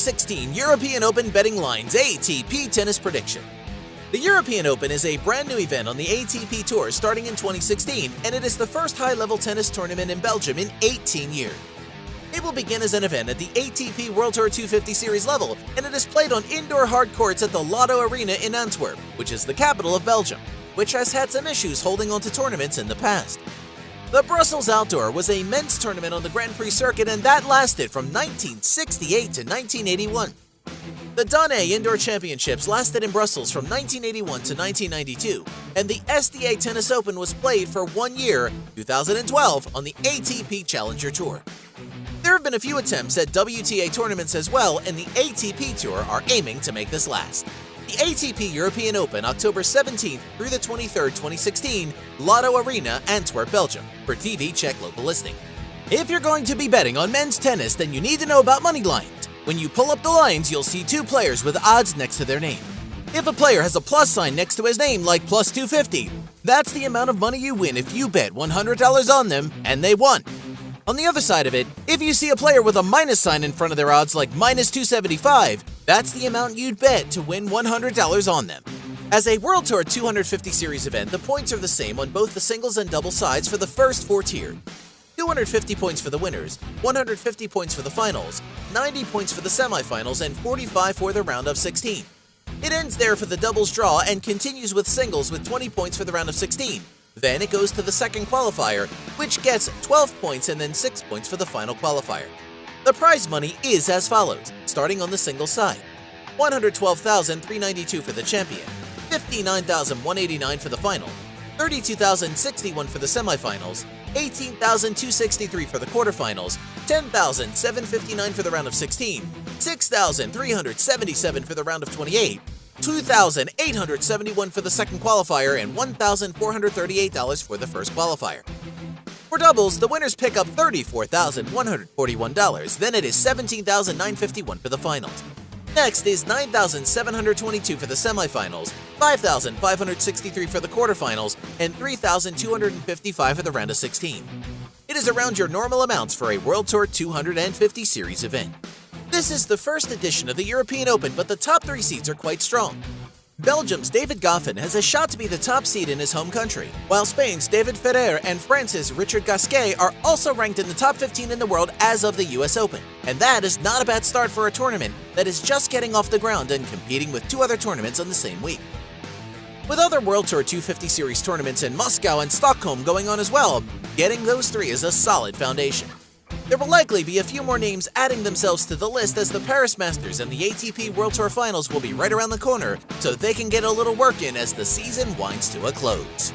2016 European Open Betting Lines ATP Tennis Prediction. The European Open is a brand new event on the ATP Tour starting in 2016, and it is the first high-level tennis tournament in Belgium in 18 years. It will begin as an event at the ATP World Tour 250 Series level, and it is played on indoor hard courts at the Lotto Arena in Antwerp, which is the capital of Belgium, which has had some issues holding on to tournaments in the past. The Brussels Outdoor was a men's tournament on the Grand Prix circuit, and that lasted from 1968 to 1981. The Donnay Indoor Championships lasted in Brussels from 1981 to 1992, and the SDA Tennis Open was played for 1 year, 2012, on the ATP Challenger Tour. There have been a few attempts at WTA tournaments as well, and the ATP Tour are aiming to make this last. The ATP European Open, October 17th through the 23rd, 2016, Lotto Arena, Antwerp, Belgium. For TV, check local listing. If you're going to be betting on men's tennis, then you need to know about money lines. When you pull up the lines, you'll see two players with odds next to their name. If a player has a plus sign next to his name, like plus 250, that's the amount of money you win if you bet $100 on them and they won. On the other side of it, if you see a player with a minus sign in front of their odds, like minus 275, that's the amount you'd bet to win $100 on them. As a World Tour 250 Series event, the points are the same on both the singles and double sides for the first four tiers. 250 points for the winners, 150 points for the finals, 90 points for the semifinals, and 45 for the round of 16. It ends there for the doubles draw and continues with singles with 20 points for the round of 16. Then it goes to the second qualifier, which gets 12 points and then 6 points for the final qualifier. The prize money is as follows, starting on the singles side. $112,392 for the champion, $59,189 for the final, $32,061 for the semifinals, $18,263 for the quarterfinals, $10,759 for the round of 16, $6,377 for the round of 28, $2,871 for the second qualifier, and $1,438 for the first qualifier. For doubles, the winners pick up $34,141, then it is $17,951 for the finals. Next is $9,722 for the semifinals, $5,563 for the quarterfinals, and $3,255 for the round of 16. It is around your normal amounts for a World Tour 250 Series event. This is the first edition of the European Open, but the top three seeds are quite strong. Belgium's David Goffin has a shot to be the top seed in his home country, while Spain's David Ferrer and France's Richard Gasquet are also ranked in the top 15 in the world as of the US Open. And that is not a bad start for a tournament that is just getting off the ground and competing with two other tournaments on the same week. With other World Tour 250 Series tournaments in Moscow and Stockholm going on as well, getting those three is a solid foundation. There will likely be a few more names adding themselves to the list as the Paris Masters and the ATP World Tour Finals will be right around the corner, so they can get a little work in as the season winds to a close.